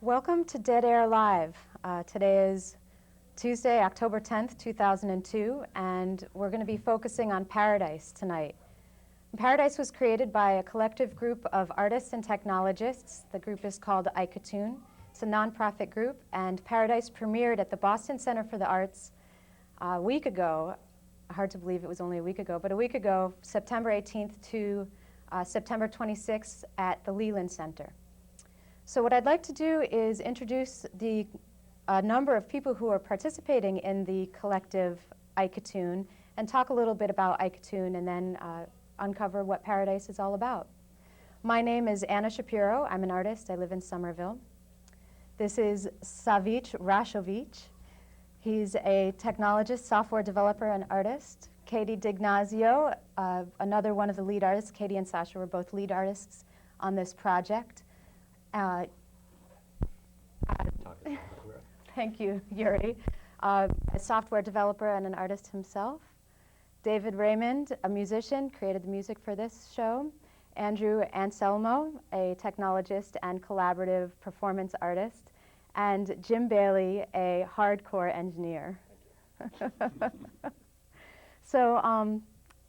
Welcome to Dead Air Live. Today is Tuesday, October 10th, 2002, and we're going to be focusing on Paradise tonight. Paradise was created by a collective group of artists and technologists. The group is called iCatoon. It's a nonprofit group, and Paradise premiered at the Boston Center for the Arts a week ago. Hard to believe it was only a week ago, but a week ago, September 18th to September 26th at the Leland Center. So what I'd like to do is introduce the number of people who are participating in the collective iCatoon and talk a little bit about iCatoon and then uncover what Paradise is all about. My name is Anna Shapiro. I'm an artist. I live in Somerville. This is Savic Rashovic. He's a technologist, software developer, and artist. Katie Dignazio, another one of the lead artists. Katie and Sasha were both lead artists on this project. Thank you, Yuri. A software developer and an artist himself. David Raymond, a musician, created the music for this show. Andrew Anselmo, a technologist and collaborative performance artist. And Jim Bailey, a hardcore engineer. So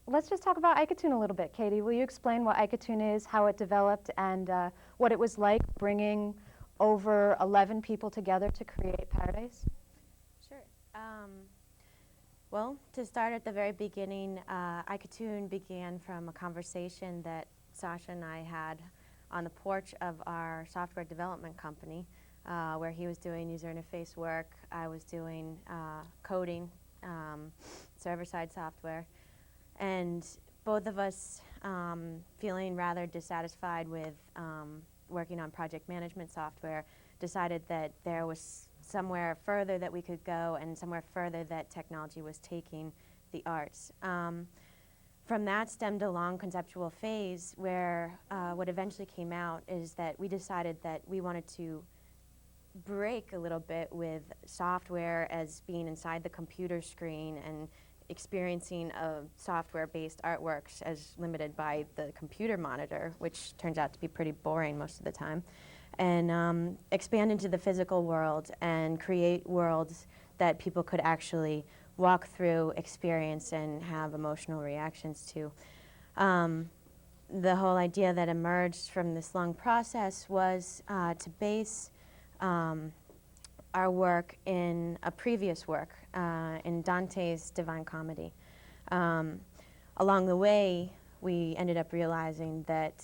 let's just talk about iCatoon a little bit. Katie, will you explain what iCatoon is, how it developed, and what it was like bringing over 11 people together to create Paradise? Sure. Well, to start at the very beginning, iCatoon began from a conversation that Sasha and I had on the porch of our software development company, where he was doing user interface work, I was doing coding, server-side software, and both of us feeling rather dissatisfied with working on project management software, decided that there was somewhere further that we could go and somewhere further that technology was taking the arts. From that stemmed a long conceptual phase where what eventually came out is that we decided that we wanted to break a little bit with software as being inside the computer screen and experiencing software-based artworks as limited by the computer monitor, which turns out to be pretty boring most of the time, and expand into the physical world and create worlds that people could actually walk through, experience, and have emotional reactions to. The whole idea that emerged from this long process was to base our work in a previous work, in Dante's Divine Comedy. Along the way, we ended up realizing that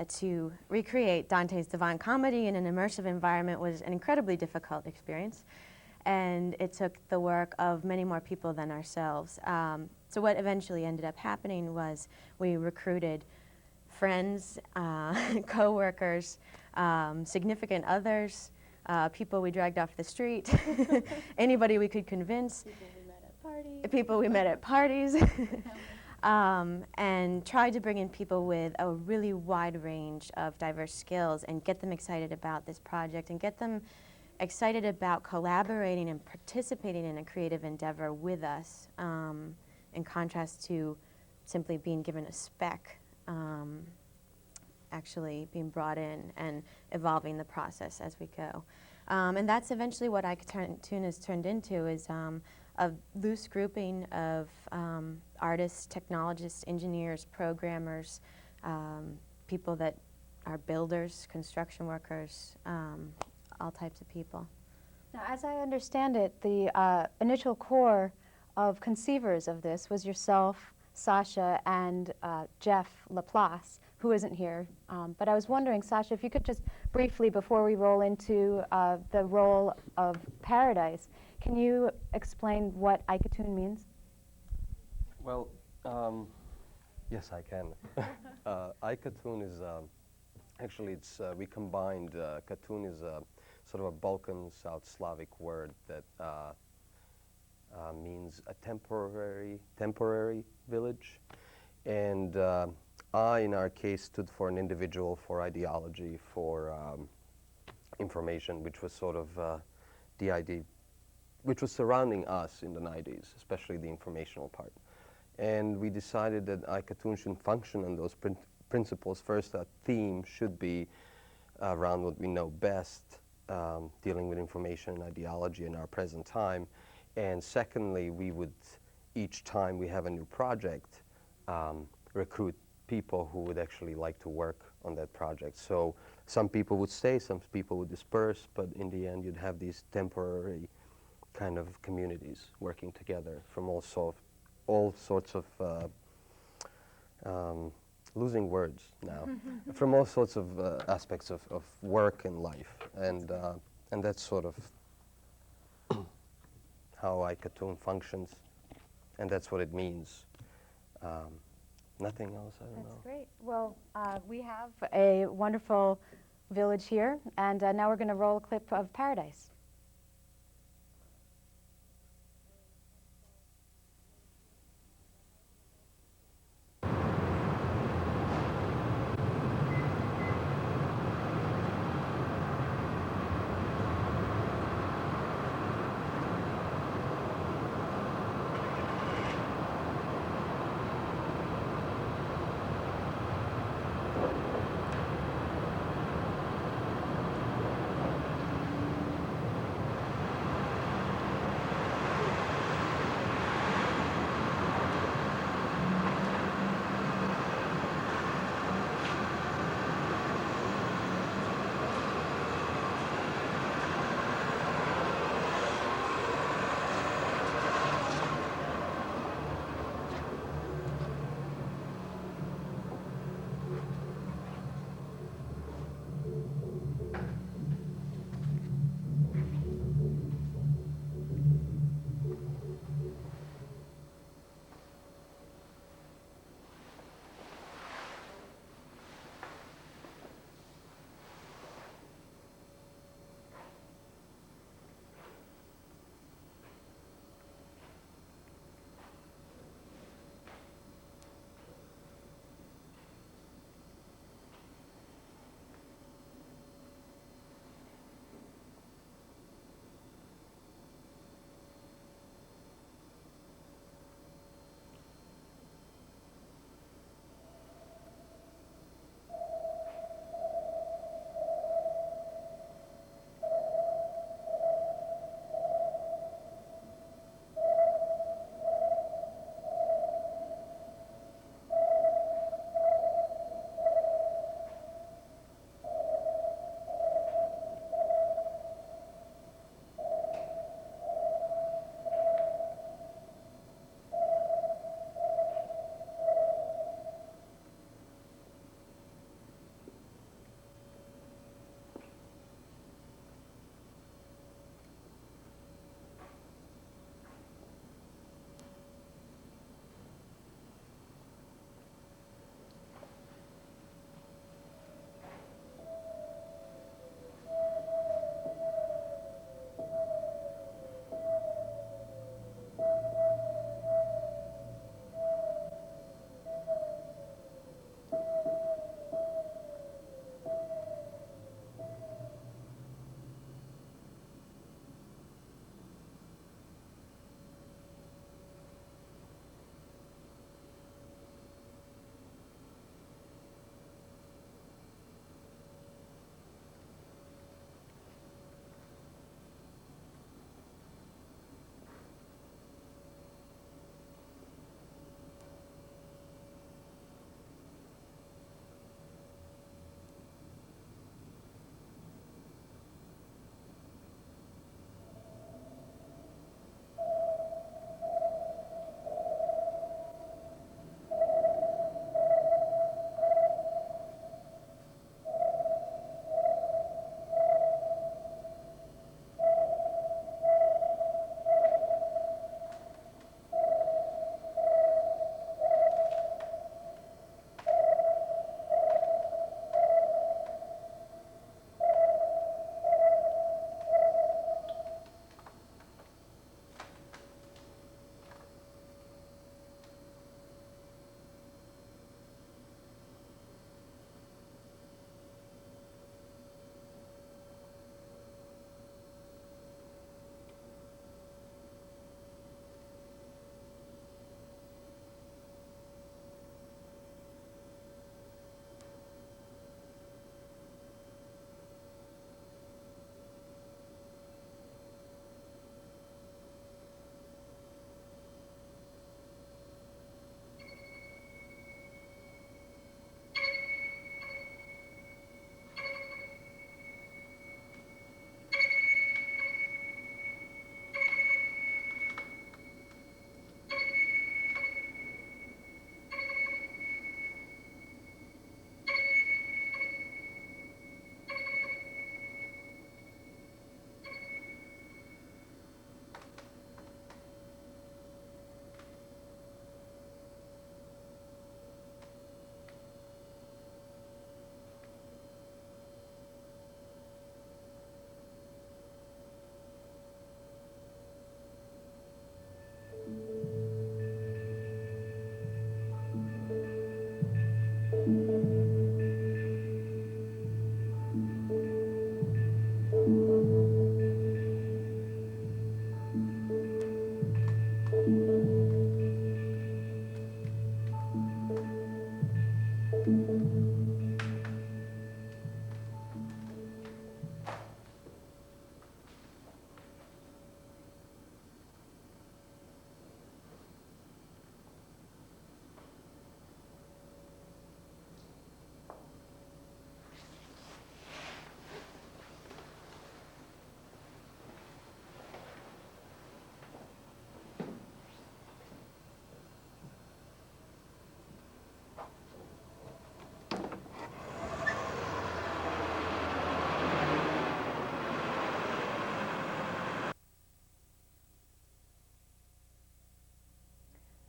to recreate Dante's Divine Comedy in an immersive environment was an incredibly difficult experience, and it took the work of many more people than ourselves. So what eventually ended up happening was we recruited friends, co-workers, significant others, people we dragged off the street, anybody we could convince. People we met at parties. And tried to bring in people with a really wide range of diverse skills and get them excited about this project and get them excited about collaborating and participating in a creative endeavor with us, in contrast to simply being given a spec. Actually being brought in and evolving the process as we go. And that's eventually what iCatoon has turned into, is a loose grouping of artists, technologists, engineers, programmers, people that are builders, construction workers, all types of people. Now, as I understand it, the initial core of conceivers of this was yourself, Sasha, and Jeff Laplace, who isn't here. But I was wondering, Sasha, if you could just briefly, before we roll into the role of Paradise, can you explain what iCatoon means? Well, yes, I can. iCatoon is, actually, it's, we combined, Katoon is sort of a Balkan South Slavic word that means a temporary village. And I, in our case, stood for an individual, for ideology, for information, which was sort of the idea, which was surrounding us in the 90s, especially the informational part. And we decided that iCatoon should function on those principles. First, our theme should be around what we know best, dealing with information and ideology in our present time. And secondly, we would, each time we have a new project, recruit people who would actually like to work on that project. So some people would stay, some people would disperse, but in the end you'd have these temporary kind of communities working together from all sorts of losing words now, from all sorts of aspects of work and life, and that's sort of how iCartoon functions, and that's what it means. Nothing else, I don't know. That's great. Well, we have a wonderful village here, and now we're going to roll a clip of Paradise.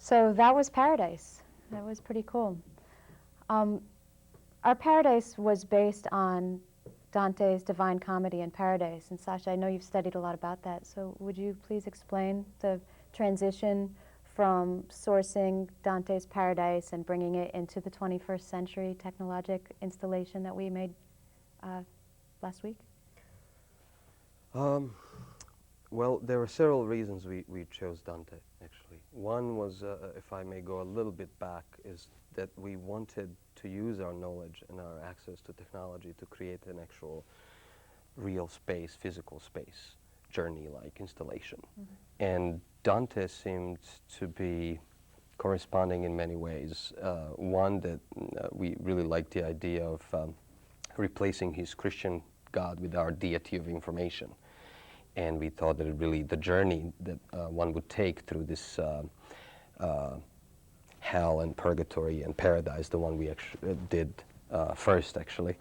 So that was Paradise. That was pretty cool. Our Paradise was based on Dante's Divine Comedy in Paradise. And Sasha, I know you've studied a lot about that, so would you please explain the transition from sourcing Dante's Paradise and bringing it into the 21st century technologic installation that we made last week? Well, there were several reasons we chose Dante, actually. One was, if I may go a little bit back, is that we wanted to use our knowledge and our access to technology to create an actual real space, physical space, journey-like installation. And Dante seemed to be corresponding in many ways. One, that we really liked the idea of replacing his Christian God with our deity of information. And we thought that really the journey that one would take through this hell and purgatory and paradise, the one we did first actually,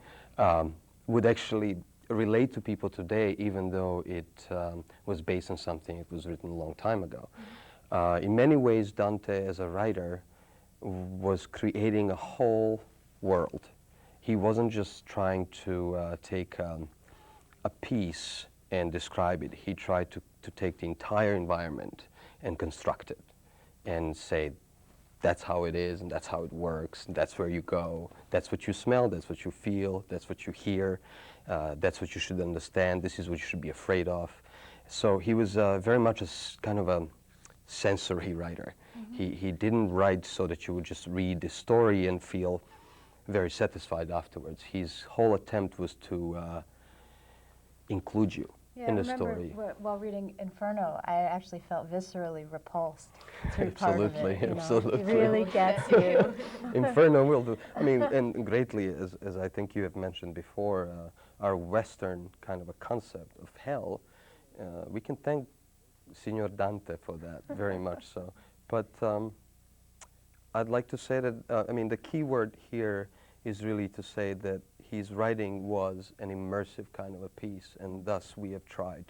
would actually relate to people today, even though it was based on something that was written a long time ago. In many ways, Dante as a writer was creating a whole world. He wasn't just trying to take a piece and describe it. He tried to take the entire environment and construct it and say, that's how it is, and that's how it works, and that's where you go, that's what you smell, that's what you feel, that's what you hear, that's what you should understand, this is what you should be afraid of. So he was very much a kind of a sensory writer. He didn't write so that you would just read the story and feel very satisfied afterwards. His whole attempt was to include you in the story. While reading Inferno, I actually felt viscerally repulsed through part of it. Absolutely. It really gets you. Inferno will do. I mean, and greatly, as I think you have mentioned before, our Western kind of a concept of hell, we can thank Signor Dante for that, very much so. But I'd like to say that, I mean, the key word here is really to say that his writing was an immersive kind of a piece, and thus we have tried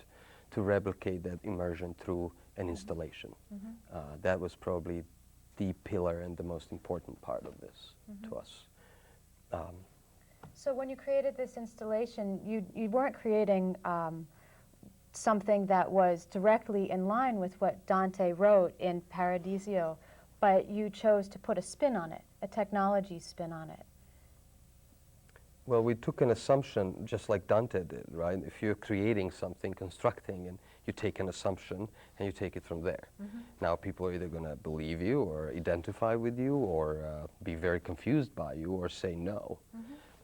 to replicate that immersion through an installation. That was probably the pillar and the most important part of this to us. So when you created this installation, you weren't creating something that was directly in line with what Dante wrote in Paradiso, but you chose to put a spin on it, a technology spin on it. Well, we took an assumption just like Dante did, right? If you're creating something, constructing, and you take an assumption and you take it from there. Now people are either going to believe you or identify with you or be very confused by you or say no.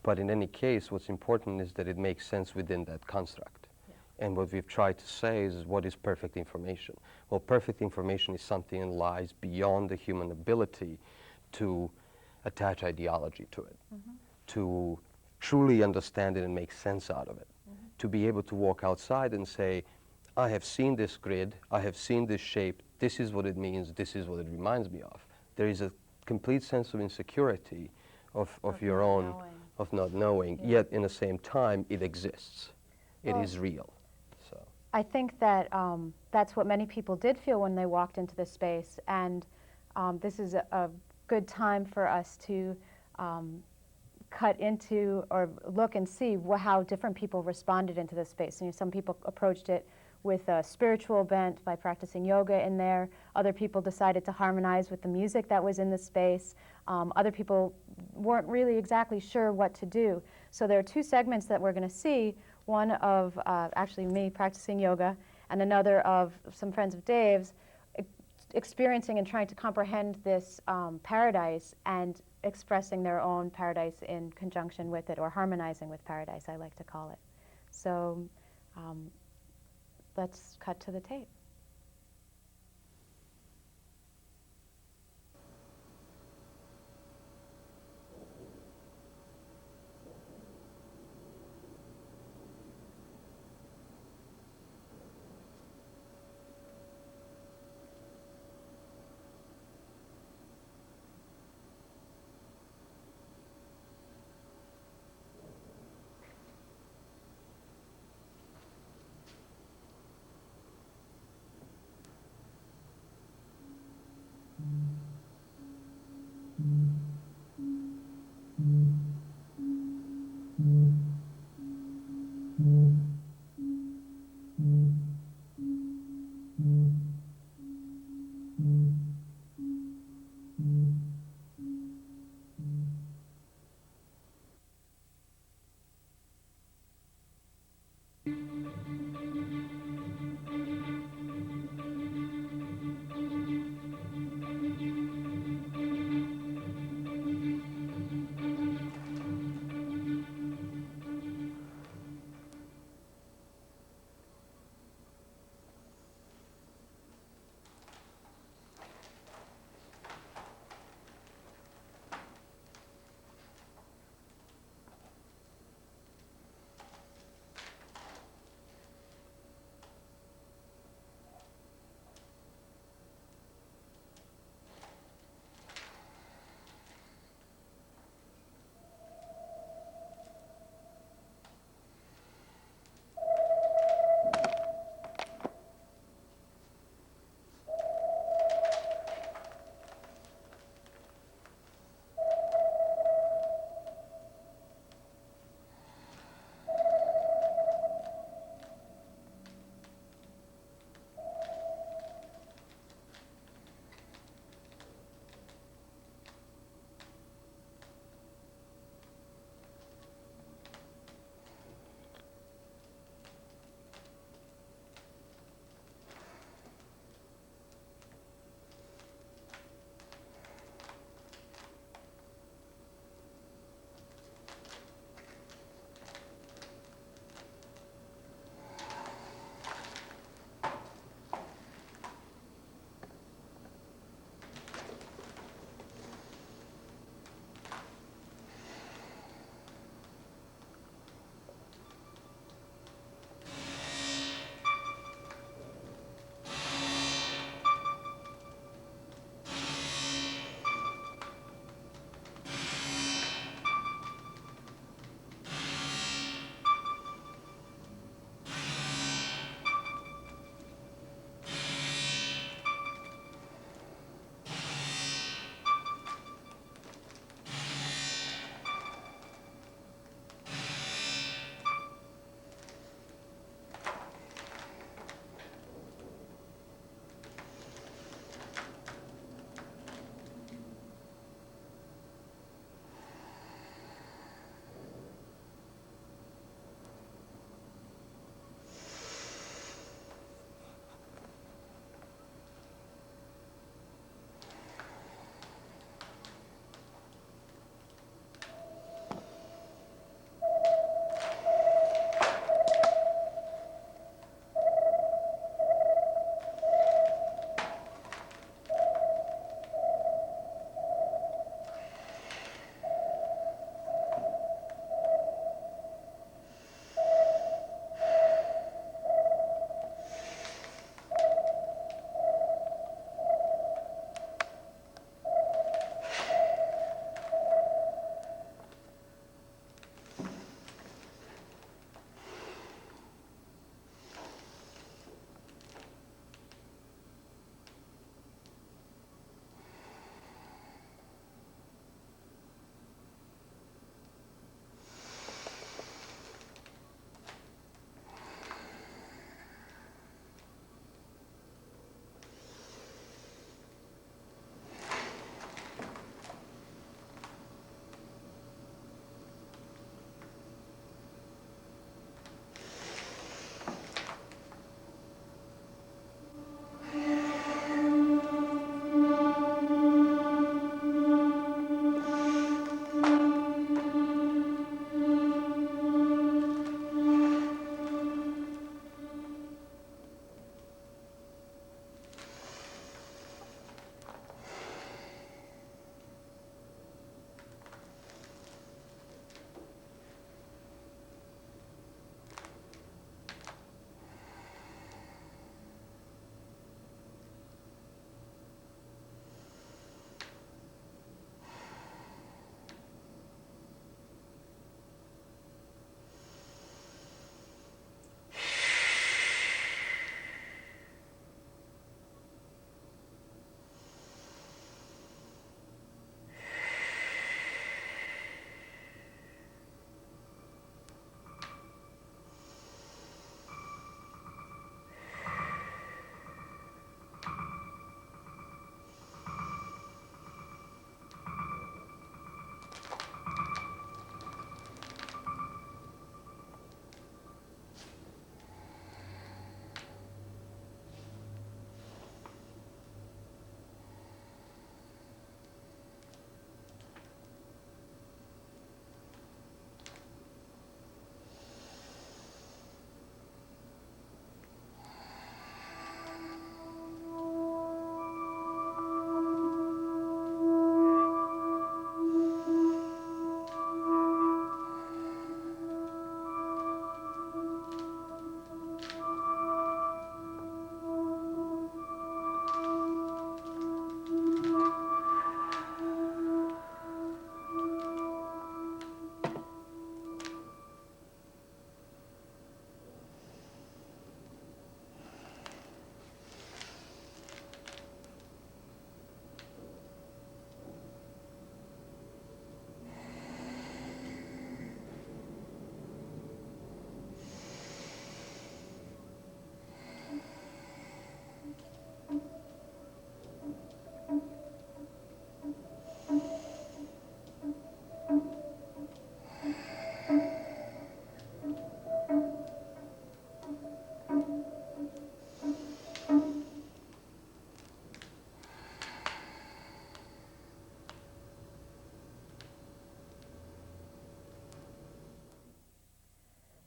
But in any case, what's important is that it makes sense within that construct. And what we've tried to say is, what is perfect information? Well, perfect information is something that lies beyond the human ability to attach ideology to it, to truly understand it and make sense out of it, to be able to walk outside and say, I have seen this grid, I have seen this shape, this is what it means, this is what it reminds me of. There is a complete sense of insecurity of your own, of not knowing, yet in the same time it exists. It is real. So I think that that's what many people did feel when they walked into the space, and this is a good time for us to cut into or look and see how different people responded into the space. Some people approached it with a spiritual bent by practicing yoga in there. Other people decided to harmonize with the music that was in the space. Other people weren't really exactly sure what to do. So there are two segments that we're going to see, one of actually me practicing yoga and another of some friends of Dave's experiencing and trying to comprehend this paradise and expressing their own paradise in conjunction with it, or harmonizing with paradise, I like to call it. So let's cut to the tape.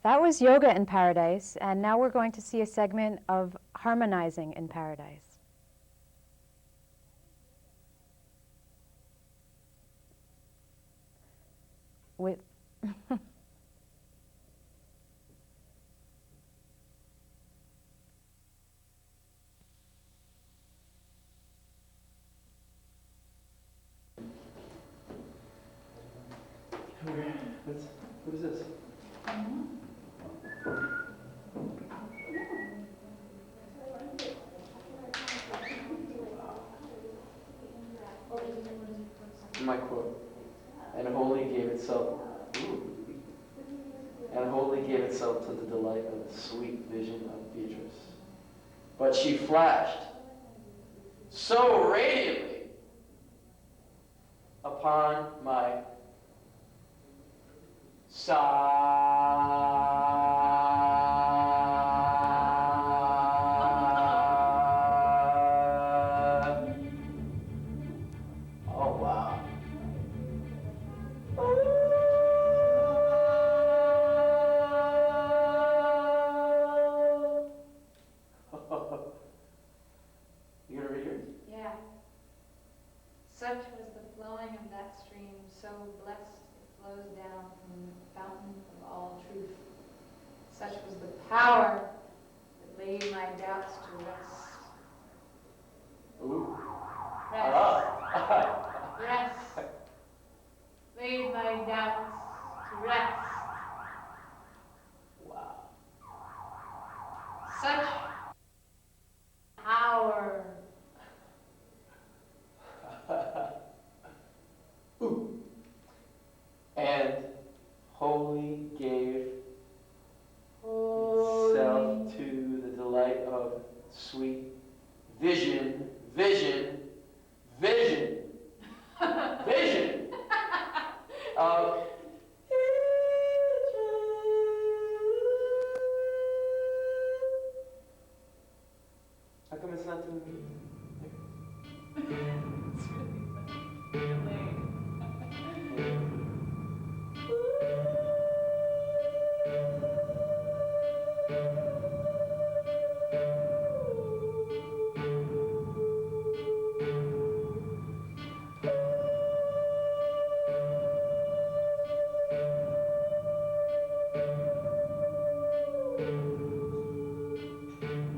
That was Yoga in Paradise, and now we're going to see a segment of Harmonizing in Paradise. With What is this? My quote. And wholly gave itself. Ooh. And wholly gave itself to the delight of the sweet vision of Beatrice. But she flashed so radiantly upon my side. Oh, wow. You gonna read yours? Yeah. Such was the flowing of that stream, so blessed it flows down from the fountain of all truth. Such was the power that laid my doubts to rest. Ooh. Rest. Rest. Laid my doubts to rest. Wow. Such power. Ooh. And wholly gave itself to the delight of sweet vision, vision, vision, vision of how come it's not doing me?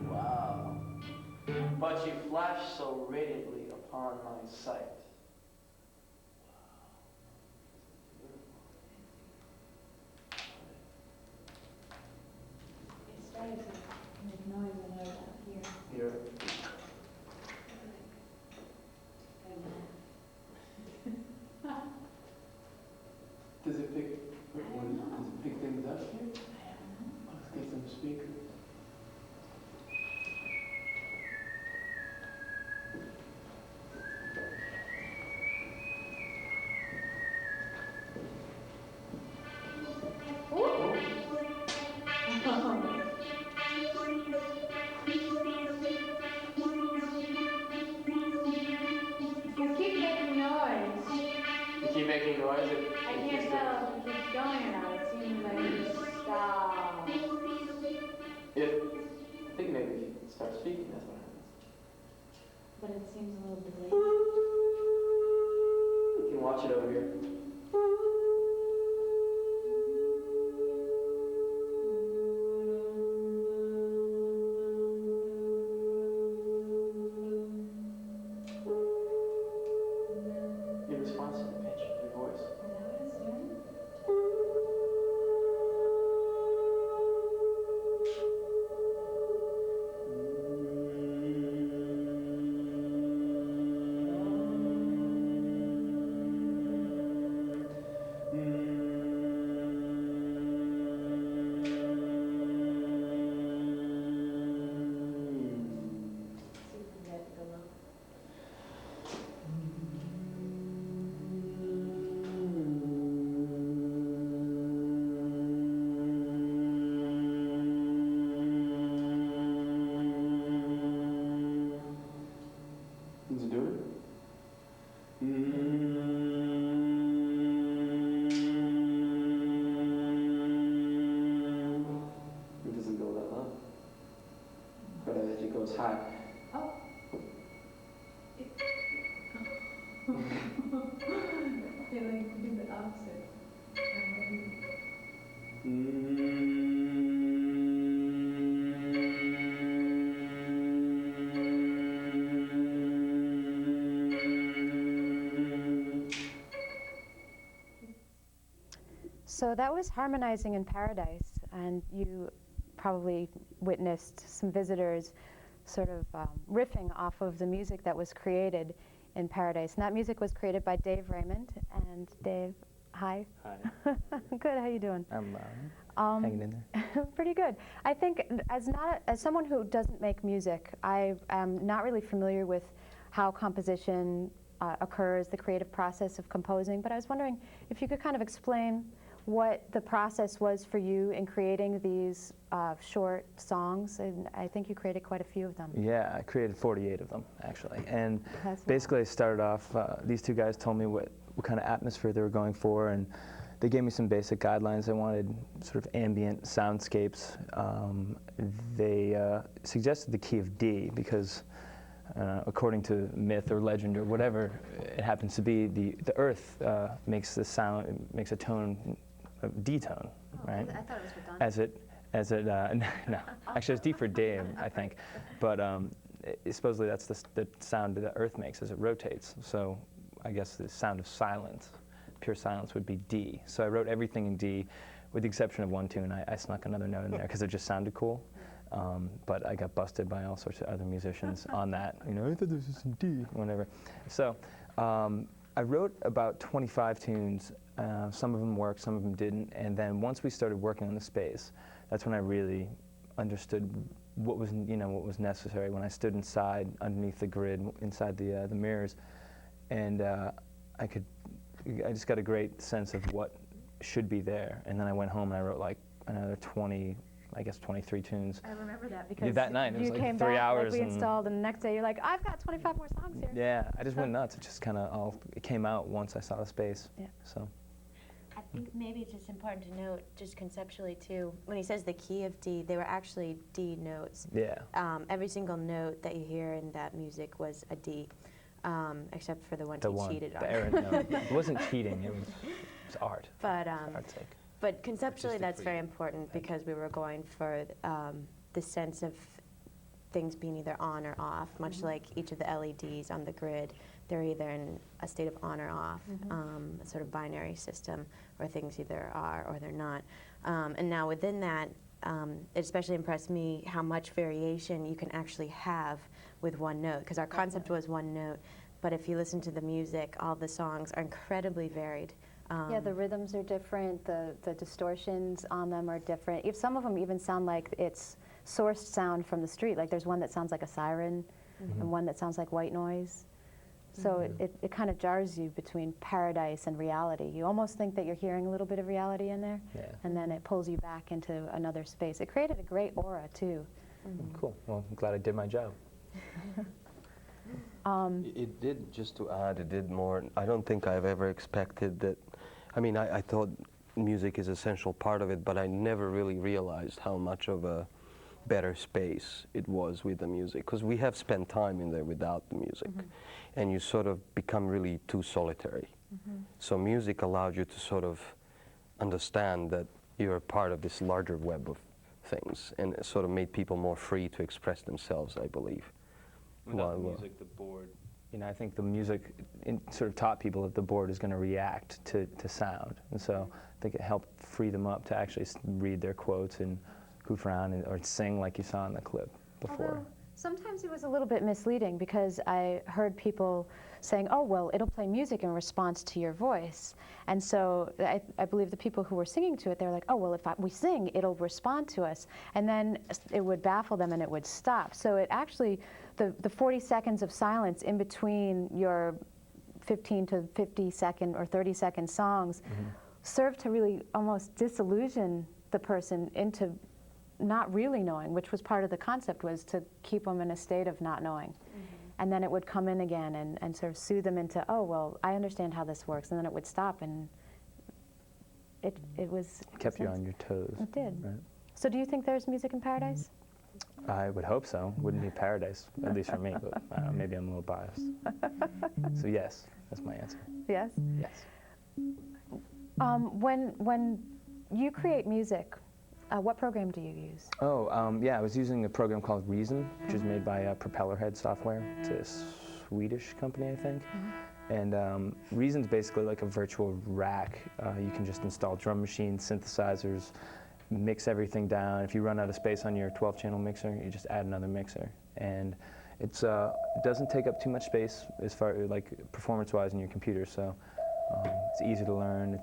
Wow. But you flashed so radiantly upon my sight. It started to make noise when I was up here. Here. Does it pick? Does it pick things up here? Let's get some speakers. You keep making noise. You keep making noise. I can't tell if it keeps going or not. It seems like you stop. I think maybe if you start speaking, that's what happens. But it seems a little delayed. You can watch it over here. Your response to the pitch of your voice. Is that what it's doing? See if we can get it to go low. feel like to do the opposite. So that was Harmonizing in Paradise, and you probably witnessed some visitors sort of riffing off of the music that was created in Paradise. And that music was created by Dave Raymond. And Dave, hi. Hi. Good, how you doing? I'm hanging in there. Pretty good. I think as someone who doesn't make music, I am not really familiar with how composition occurs, the creative process of composing, but I was wondering if you could kind of explain what the process was for you in creating these short songs, and I think you created quite a few of them. Yeah, I created 48 of them, actually. And That's basically I started off, these two guys told me what kind of atmosphere they were going for, and they gave me some basic guidelines. I wanted sort of ambient soundscapes. They suggested the key of D because according to myth or legend or whatever it happens to be, the earth makes the sound, makes a tone, a D tone, right? I thought it was redundant. As it, no, actually it's D for Dave, I think. But supposedly that's the sound that the earth makes as it rotates. So I guess the sound of silence, pure silence, would be D. So I wrote everything in D, with the exception of one tune. I snuck another note in there because it just sounded cool. But I got busted by all sorts of other musicians on that. You know, I thought this was in D, whatever. So I wrote about 25 tunes. Some of them worked, some of them didn't. And then once we started working on the space, that's when I really understood what was, what was necessary. When I stood inside, underneath the grid, inside the mirrors, and I just got a great sense of what should be there. And then I went home and I wrote like another 23 tunes. I remember that because that night, it was you like came 3 back, hours. like we and installed, and the next day you're like, I've got 25 more songs here. yeah, I just went nuts. It just kind of it came out once I saw the space. Yeah. So. I think maybe it's just important to note, just conceptually too, when he says the key of D, they were actually D notes. Yeah. Every single note that you hear in that music was a D, except for the one he cheated on. The errant note. It wasn't cheating. It was art. But For art's sake. But conceptually, Artistic that's very freedom. important because we were going for the sense of things being either on or off, much like each of the LEDs on the grid. They're either in a state of on or off, a sort of binary system, where things either are or they're not. And now within that, it especially impressed me how much variation you can actually have with one note, because our concept was one note. But if you listen to the music, all the songs are incredibly varied. Yeah, the rhythms are different, the distortions on them are different. If some of them even sound like it's sourced sound from the street, like there's one that sounds like a siren and one that sounds like white noise. So it kind of jars you between paradise and reality. You almost think that you're hearing a little bit of reality in there, Yeah. and then it pulls you back into another space. It created a great aura, too. Cool. Well, I'm glad I did my job. It did, just to add, it did more. I don't think I've ever expected that. I mean, I thought music is an essential part of it, but I never really realized how much of a better space it was with the music, because we have spent time in there without the music, and you sort of become really too solitary. So music allowed you to sort of understand that you're a part of this larger web of things, and it sort of made people more free to express themselves, I believe. Without the music, the board. I think the music sort of taught people that the board is going to react to sound, and so I think it helped free them up to actually read their quotes and goof around or sing like you saw in the clip before. Although sometimes it was a little bit misleading because I heard people saying, oh, well, it'll play music in response to your voice. And so I believe the people who were singing to it, they were like, oh, well, if we sing, it'll respond to us. And then it would baffle them and it would stop. So it actually, the 40 seconds of silence in between your 15 to 50 second or 30 second songs served to really almost disillusion the person into not really knowing, which was part of the concept, was to keep them in a state of not knowing. And then it would come in again and sort of soothe them into, oh, well, I understand how this works. And then it would stop, and it was... Kept you nice. on your toes. It did. Right? So do you think there's music in paradise? I would hope so. Wouldn't be paradise, at least for me, but maybe I'm a little biased. So yes, That's my answer. Yes? Yes. When you create music, what program do you use? Oh, yeah, I was using a program called Reason, which is made by Propellerhead Software. It's a Swedish company, I think. And Reason's basically like a virtual rack. You can just install drum machines, synthesizers, mix everything down. If you run out of space on your 12-channel mixer, you just add another mixer. And it doesn't take up too much space as far like performance-wise in your computer, so it's easy to learn.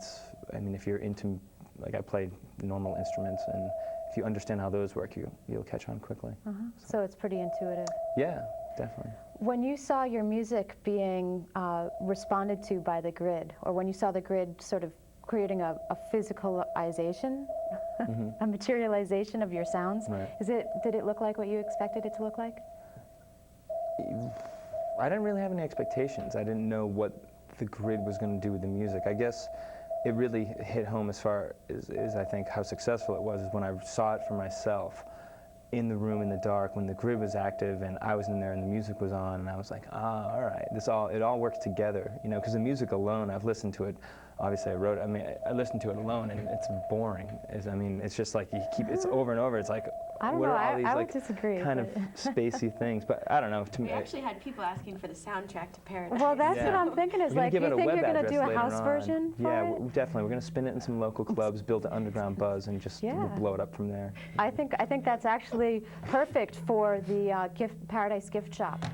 I mean, if you're into, like I play normal instruments, and if you understand how those work, you'll catch on quickly. So it's pretty intuitive. Yeah, definitely. When you saw your music being responded to by the grid, or when you saw the grid sort of creating a physicalization, a materialization of your sounds, Right. did it look like what you expected it to look like? I didn't really have any expectations. I didn't know what the grid was going to do with the music. I guess it really hit home as far as I think how successful it was is when I saw it for myself in the room in the dark when the grid was active and I was in there and the music was on, and I was like, all right, it all works together, you know, because the music alone, I've listened to it. Obviously, I listened to it alone, and it's boring. It's just like it's over and over. It's like, I don't what know. are all these I would like disagree, kind of spacey things? But I don't know. To me, We actually had people asking for the soundtrack to Paradise. Well, that's what Yeah. I'm thinking is We're gonna like, give you it a think web you're going to address do a later house on. version for Yeah, it? definitely. We're going to spin it in some local clubs, build an underground buzz, and just Yeah. blow it up from there. I think that's actually perfect for the Paradise gift shop.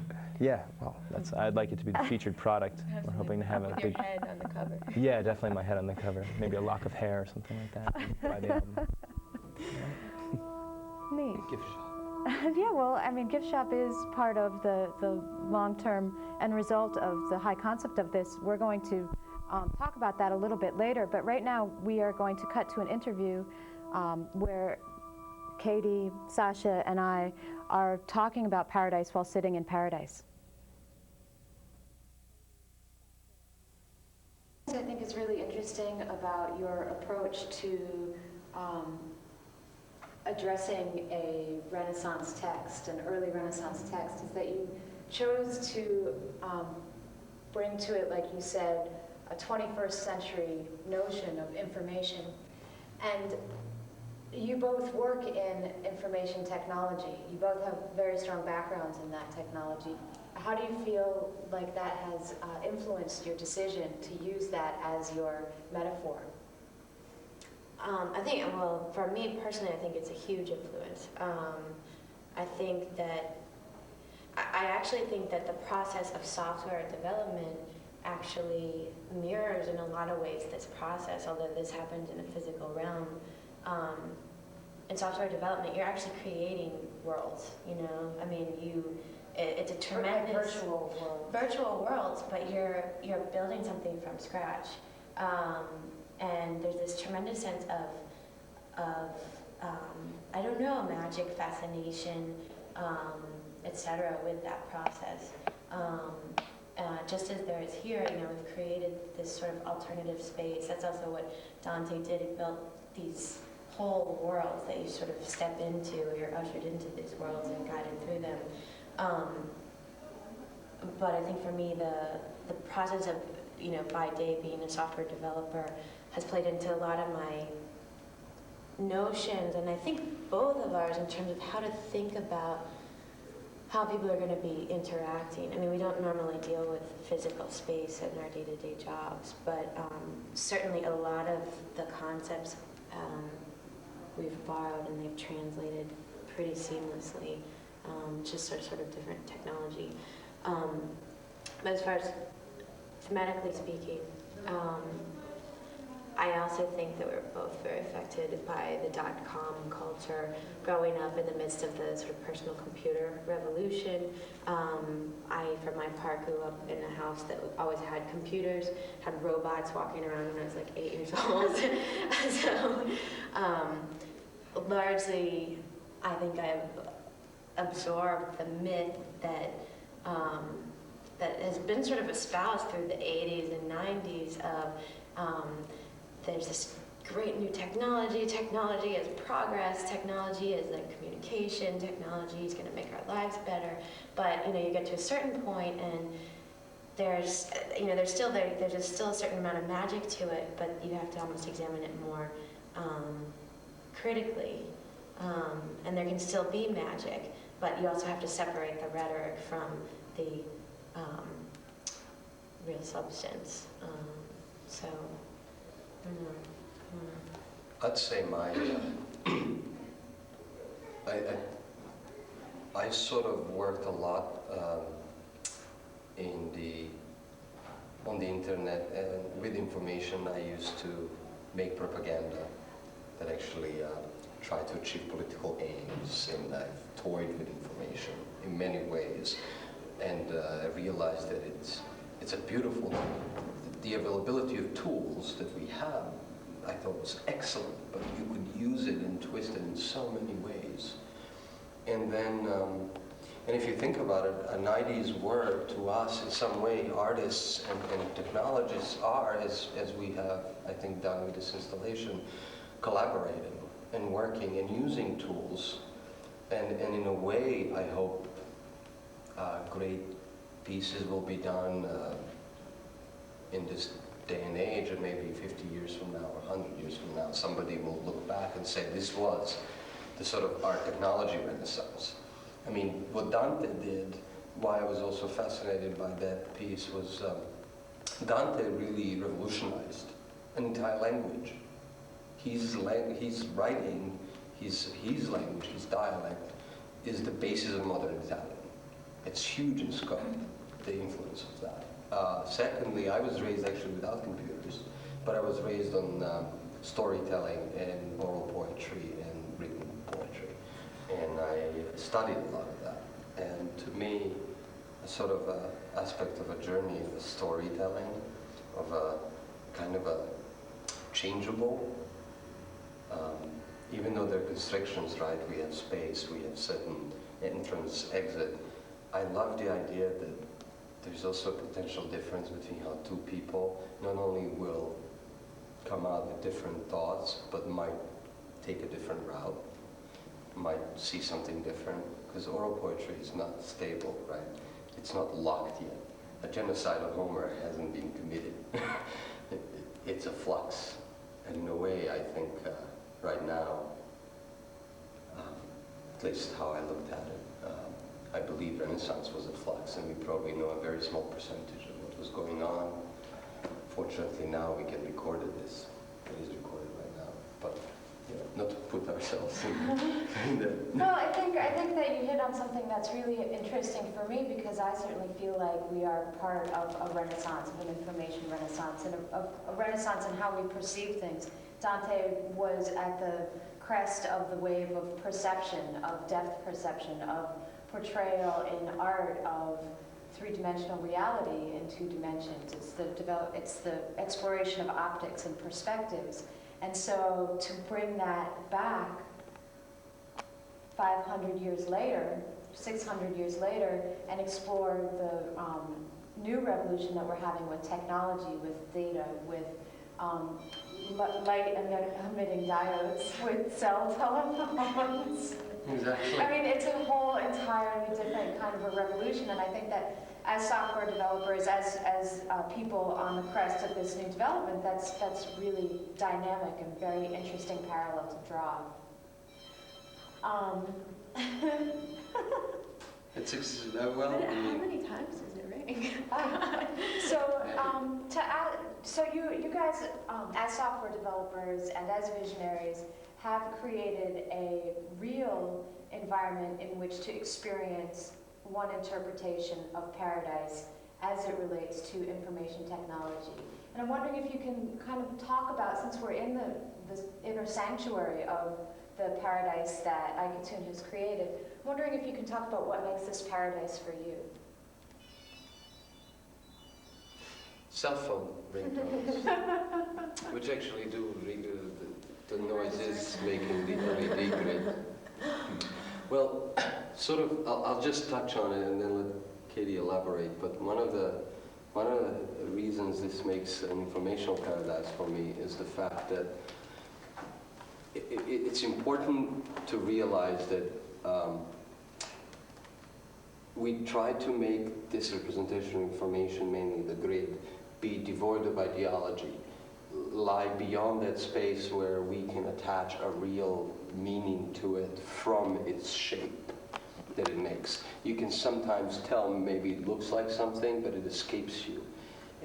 Yeah, well, I'd like it to be the featured product. We're hoping to have a big. head on the cover. Yeah, definitely my head on the cover. Maybe a lock of hair or something like that. By the album. Neat. Gift shop. Yeah, well, I mean, gift shop is part of the long-term end result of the high concept of this. We're going to talk about that a little bit later, but right now we are going to cut to an interview where Katie, Sasha, and I are talking about Paradise while sitting in Paradise. I think is really interesting about your approach to addressing a Renaissance text, an early Renaissance text, is that you chose to bring to it, like you said, a 21st century notion of information. And you both work in information technology. You both have very strong backgrounds in that technology. How do you feel like that has influenced your decision to use that as your metaphor? I think, well, for me personally, I think it's a huge influence. I think that, I actually think that the process of software development actually mirrors in a lot of ways this process, although this happens in a physical realm. In software development, you're actually creating worlds, you know? I mean, it's a tremendous... Like virtual worlds. Virtual worlds, but you're building something from scratch. And there's this tremendous sense of I don't know, magic, fascination, etc. with that process. Just as there is here, you know, we've created this sort of alternative space. That's also what Dante did. He built these whole worlds that you sort of step into, or you're ushered into these worlds and guided through them. But I think for me, the process of, you know, by day being a software developer has played into a lot of my notions, and I think both of ours in terms of how to think about how people are going to be interacting. I mean, we don't normally deal with physical space in our day-to-day jobs, but certainly a lot of the concepts we've borrowed and they've translated pretty seamlessly, just sort of different technology. But as far as thematically speaking, I also think that we're both very affected by the .com culture, growing up in the midst of the sort of personal computer revolution. I, for my part, grew up in a house that always had computers, had robots walking around when I was like 8 years old. So largely, I think I've absorbed the myth that that has been sort of espoused through the 80s and 90s of there's this great new technology is progress, technology is like communication, technology is going to make our lives better, but you know, you get to a certain point and there's, there's still a certain amount of magic to it, but you have to almost examine it more critically. And there can still be magic, but you also have to separate the rhetoric from the real substance. So, I don't know. I'd say my, I sort of worked a lot on the internet, and with information I used to make propaganda that actually tried to achieve political aims, and I've toyed with information in many ways, and I realized that it's a beautiful, the availability of tools that we have I thought was excellent, but you could use it and twist it in so many ways. And then, and if you think about it, an ID's work to us in some way, artists and technologists are, as we have, I think, done with this installation, collaborating and working and using tools. And in a way, I hope great pieces will be done in this day and age, and maybe 50 years from now or 100 years from now, somebody will look back and say this was the sort of art technology renaissance. I mean, what Dante did, why I was also fascinated by that piece, was Dante really revolutionized an entire language. His writing, his language, his dialect, is the basis of modern Italian. It's huge in scope, the influence of that. Secondly, I was raised actually without computers, but I was raised on storytelling and oral poetry and written poetry. And I studied a lot of that. And to me, a sort of aspect of a journey of a storytelling, of a kind of a changeable, even though there are constrictions, right? We have space, we have certain entrance, exit. I love the idea that there's also a potential difference between how two people not only will come out with different thoughts, but might take a different route, might see something different, because oral poetry is not stable, right? It's not locked yet. A genocide of Homer hasn't been committed. It's a flux. And in a way, I think right now, at least how I looked at it, I believe Renaissance was a flux, and we probably know a very small percentage of what was going on. Fortunately, now we can record this. It is recorded right now, but not to put ourselves in the... Well, I think that you hit on something that's really interesting for me, because I certainly feel like we are part of a renaissance, of an information renaissance, and a renaissance in how we perceive things. Dante was at the crest of the wave of perception, of depth perception, of portrayal in art of three-dimensional reality in two dimensions. It's the exploration of optics and perspectives. And so to bring that back 500 years later, 600 years later, and explore the new revolution that we're having with technology, with data, with light emitting diodes, with cell telephones. Exactly. I mean, it's a whole entirely different kind of a revolution, and I think that as software developers, as people on the crest of this new development, that's really dynamic and very interesting parallel to draw. Well, How many times does it ring? So you guys, as software developers and as visionaries, have created a real environment in which to experience one interpretation of paradise as it relates to information technology. And I'm wondering if you can kind of talk about, since we're in the inner sanctuary of the paradise that iKatun has created, I'm wondering if you can talk about what makes this paradise for you. cell phone ringtones, which actually do the noises making the LED grid. Well, sort of, I'll just touch on it and then let Katie elaborate, but one of the reasons this makes an informational paradise for me is the fact that it's important to realize that we try to make this representation of information, mainly the grid, be devoid of ideology, lie beyond that space where we can attach a real meaning to it from its shape that it makes. You can sometimes tell maybe it looks like something, but it escapes you.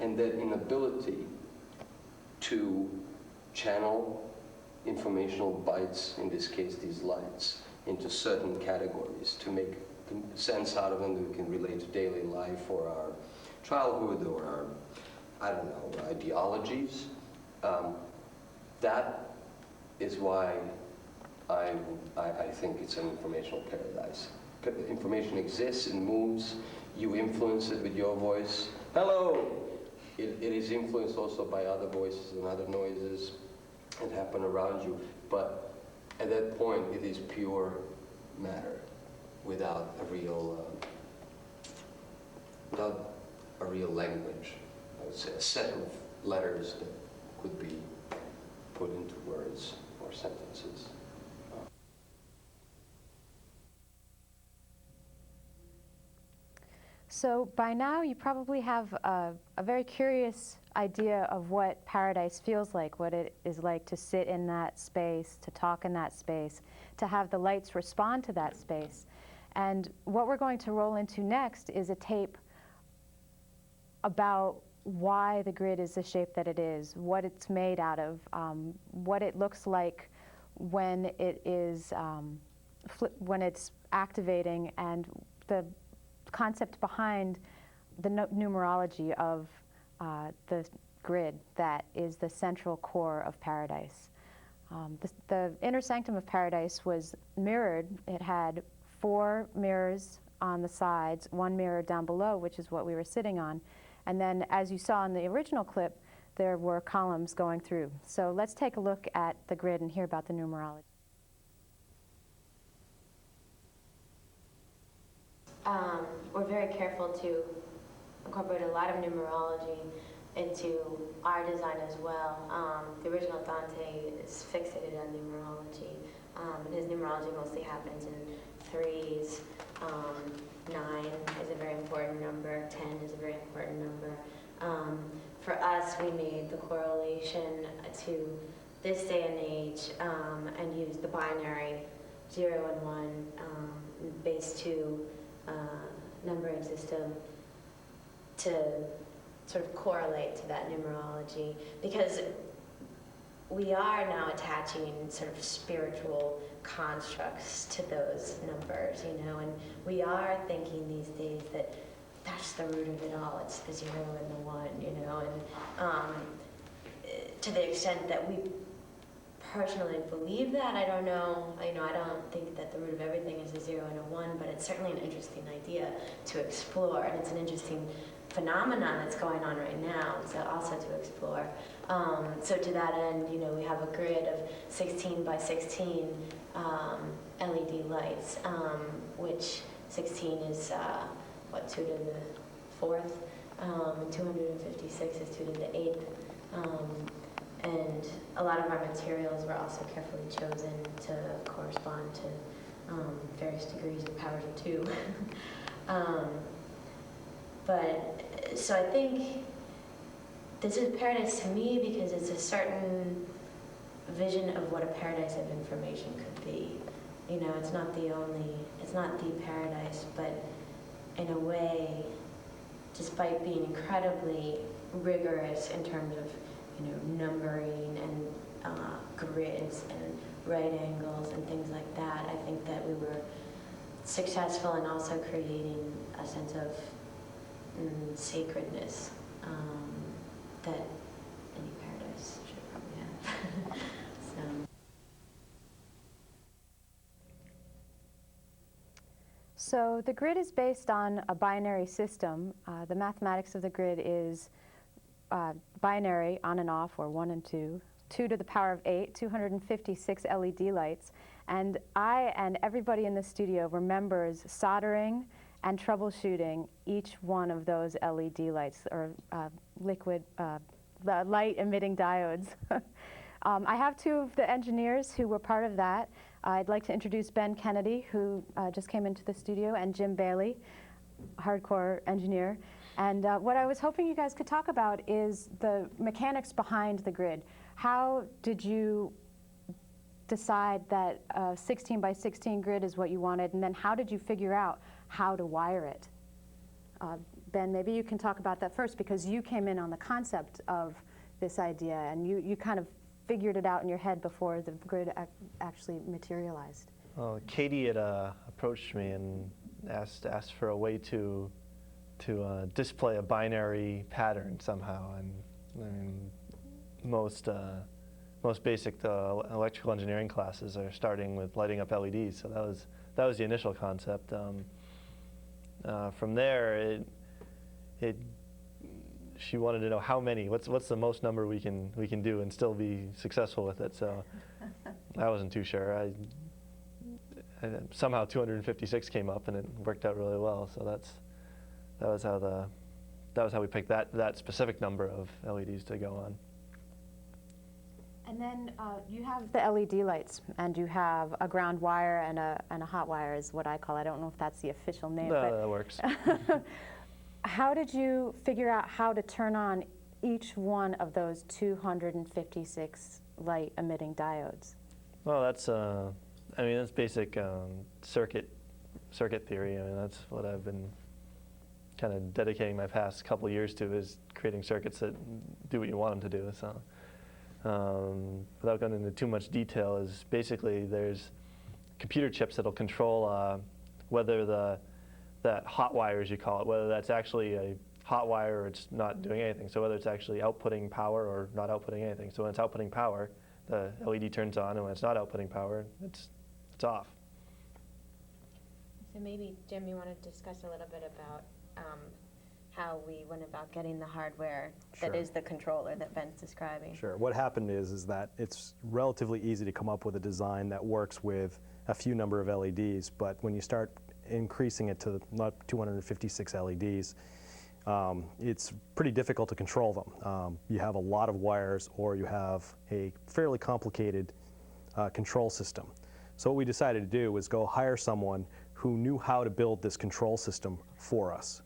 And that inability to channel informational bytes, in this case these lights, into certain categories, to make sense out of them that we can relate to daily life or our childhood or our, I don't know, ideologies. That is why I think it's an informational paradise. Information exists, it moves, you influence it with your voice. Hello! It is influenced also by other voices and other noises that happen around you, but at that point it is pure matter without a real language. I would say a set of letters that could be put into words or sentences. So by now you probably have a very curious idea of what paradise feels like, what it is like to sit in that space, to talk in that space, to have the lights respond to that space. And what we're going to roll into next is a tape about why the grid is the shape that it is, what it's made out of, what it looks like when it is when it's activating, and the concept behind the numerology of the grid that is the central core of paradise. The inner sanctum of paradise was mirrored. It had 4 mirrors on the sides, 1 mirror down below, which is what we were sitting on. And then, as you saw in the original clip, there were columns going through. So let's take a look at the grid and hear about the numerology. We're very careful to incorporate a lot of numerology into our design as well. The original Dante is fixated on numerology, and his numerology mostly happens in 3s. 9 is a very important number, 10 is a very important number. For us, we made the correlation to this day and age and used the binary 0 and 1 base 2 numbering system to sort of correlate to that numerology, because we are now attaching sort of spiritual constructs to those numbers, you know, and we are thinking these days that that's the root of it all, it's the 0 and the 1, you know, and to the extent that we personally believe that, I don't know, you know, I don't think that the root of everything is a 0 and a 1, but it's certainly an interesting idea to explore, and it's an interesting phenomenon that's going on right now, so also to explore. So to that end, you know, we have a grid of 16 by 16 LED lights, which 16 is, 2 to the 4th, and 256 is 2 to the 8th. And a lot of our materials were also carefully chosen to correspond to various degrees of powers of 2. But, so I think this is paradise to me because it's a certain vision of what a paradise of information could be. You know, it's not the paradise, but in a way, despite being incredibly rigorous in terms of, you know, numbering and grids and right angles and things like that, I think that we were successful in also creating a sense of sacredness that any paradise should probably have. So the grid is based on a binary system. The mathematics of the grid is binary, on and off, or 1 and 2, 2 to the power of 8, 256 LED lights. And I and everybody in the studio remembers soldering and troubleshooting each one of those LED lights, or light-emitting diodes. I have 2 of the engineers who were part of that. I'd like to introduce Ben Kennedy, who just came into the studio, and Jim Bailey. hardcore engineer. And what I was hoping you guys could talk about is the mechanics behind the grid. How did you decide that a 16 by 16 grid is what you wanted, and then how did you figure out how to wire it? Ben, maybe you can talk about that first, because you came in on the concept of this idea, and you kind of figured it out in your head before the grid actually materialized. Well, Katie had approached me and asked for a way to display a binary pattern somehow. And I mean, most basic electrical engineering classes are starting with lighting up LEDs. So that was the initial concept. From there, she wanted to know how many. What's the most number we can do and still be successful with it. So I wasn't too sure. Somehow 256 came up, and it worked out really well. So that was how we picked that specific number of LEDs to go on. And then you have the LED lights, and you have a ground wire and a hot wire is what I call. I don't know if that's the official name. No, but that works. How did you figure out how to turn on each one of those 256 light emitting diodes? Well, that's basic circuit theory. I mean, that's what I've been kind of dedicating my past couple of years to, is creating circuits that do what you want them to do. So, without going into too much detail, is basically there's computer chips that'll control whether that hot wire, as you call it, whether that's actually a hot wire or it's not doing anything. So whether it's actually outputting power or not outputting anything. So when it's outputting power, the LED turns on, and when it's not outputting power, it's off. So maybe, Jim, you want to discuss a little bit about how we went about getting the hardware that Sure. is the controller that Ben's describing. Sure. What happened is that it's relatively easy to come up with a design that works with a few number of LEDs, but when you start increasing it to not 256 LEDs, it's pretty difficult to control them. You have a lot of wires, or you have a fairly complicated control system. So what we decided to do was go hire someone who knew how to build this control system for us.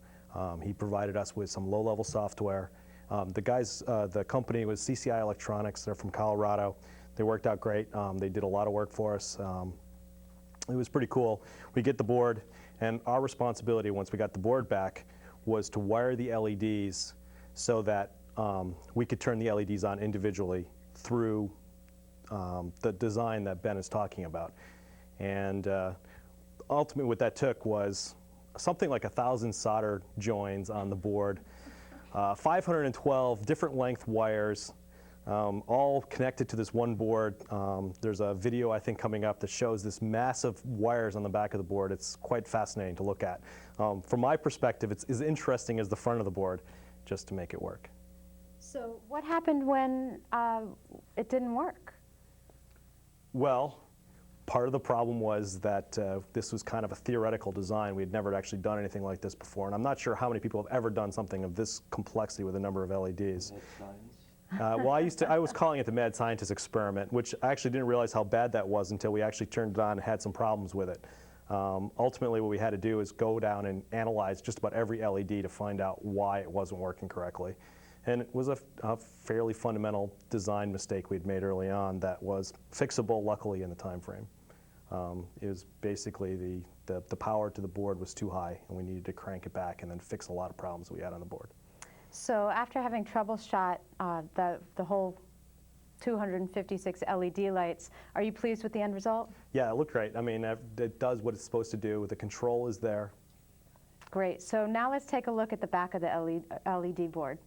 He provided us with some low-level software. The company was CCI Electronics. They're from Colorado. They worked out great. They did a lot of work for us. It was pretty cool. We get the board, and our responsibility once we got the board back was to wire the LEDs so that we could turn the LEDs on individually through the design that Ben is talking about. And ultimately what that took was something like 1,000 solder joins on the board, 512 different length wires, all connected to this one board. There's a video, I think, coming up that shows this massive wires on the back of the board. It's quite fascinating to look at. From my perspective, it's as interesting as the front of the board, just to make it work. So what happened when it didn't work? Well, part of the problem was that this was kind of a theoretical design. We had never actually done anything like this before, and I'm not sure how many people have ever done something of this complexity with a number of LEDs. Well, I was calling it the mad scientist experiment, which I actually didn't realize how bad that was until we actually turned it on and had some problems with it. Ultimately, what we had to do is go down and analyze just about every LED to find out why it wasn't working correctly. And it was a fairly fundamental design mistake we'd made early on that was fixable, luckily, in the time frame. It was basically the power to the board was too high, and we needed to crank it back and then fix a lot of problems we had on the board. So after having troubleshot the whole 256 LED lights, are you pleased with the end result? Yeah, it looked great. I mean, it does what it's supposed to do. The control is there. Great. So now let's take a look at the back of the LED board.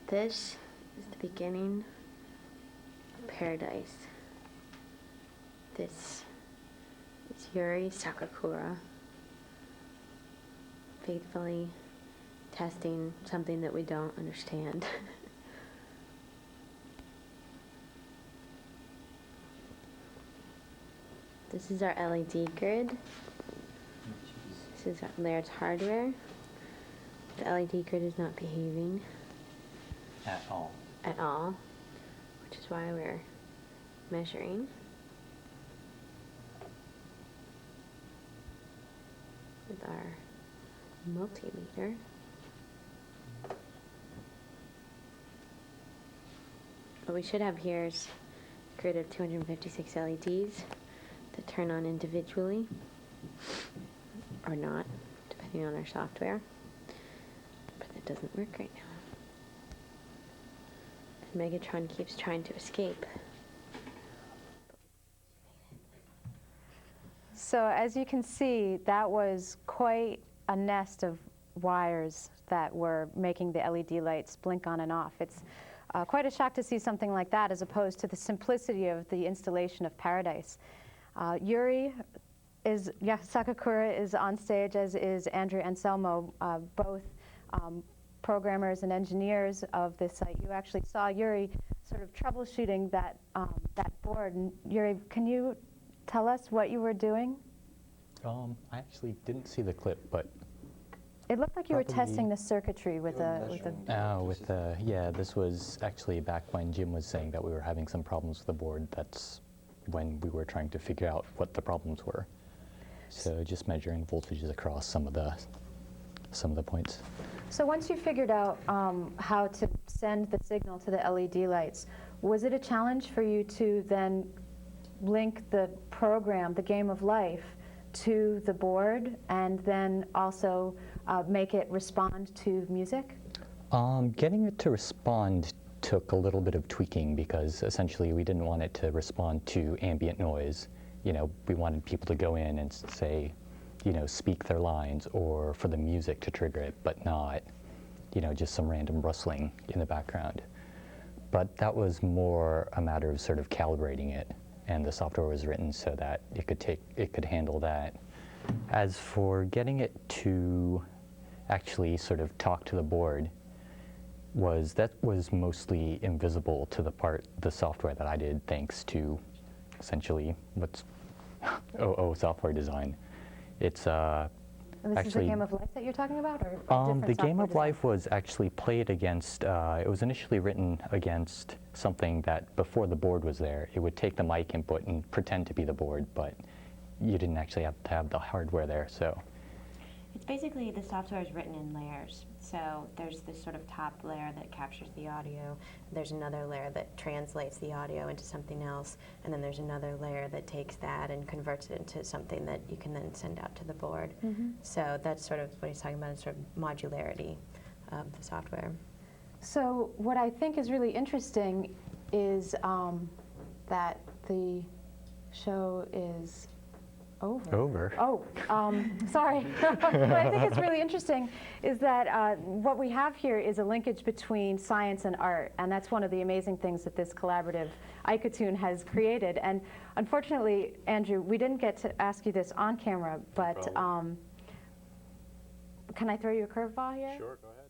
This is the beginning of paradise. This is Yuri Sakakura faithfully testing something that we don't understand. This is our LED grid. This is Laird's hardware. The LED grid is not behaving at all, which is why we're measuring. multimeter. What we should have here is a grid of 256 LEDs that turn on individually or not, depending on our software. But it doesn't work right now. And Megatron keeps trying to escape. So as you can see, that was quite a nest of wires that were making the LED lights blink on and off. It's quite a shock to see something like that as opposed to the simplicity of the installation of Paradise. Sakakura is on stage, as is Andrew Anselmo, both programmers and engineers of this site. You actually saw Yuri sort of troubleshooting that board. And Yuri, can you tell us what you were doing? I actually didn't see the clip, but It looked like you were probably- testing the circuitry with a. yeah, this was actually back when Jim was saying that we were having some problems with the board. That's when we were trying to figure out what the problems were. So just measuring voltages across some of the points. So once you figured out how to send the signal to the LED lights, was it a challenge for you to then link the program, the game of life, to the board and then also make it respond to music? Getting it to respond took a little bit of tweaking because essentially we didn't want it to respond to ambient noise. You know, we wanted people to go in and say, you know, speak their lines or for the music to trigger it, but not, you know, just some random rustling in the background. But that was more a matter of sort of calibrating it, and the software was written so that it could handle that. As for getting it to actually sort of talk to the board, that was mostly invisible to the software that I did, thanks to essentially what's OO software design. It's And this is the actually game of life that you're talking about, or different the game software of design? life was actually played against. It was initially written against something that before the board was there, it would take the mic input and pretend to be the board, but you didn't actually have to have the hardware there. So It's basically the software is written in layers. So there's this sort of top layer that captures the audio. There's another layer that translates the audio into something else. And then there's another layer that takes that and converts it into something that you can then send out to the board. So that's sort of what he's talking about, is sort of modularity of the software. So what I think is really interesting is that the show is over. Oh, sorry. What I think is really interesting is that what we have here is a linkage between science and art, and that's one of the amazing things that this collaborative iCatoon has created. And unfortunately, Andrew, we didn't get to ask you this on camera, but can I throw you a curveball here? Sure, go ahead.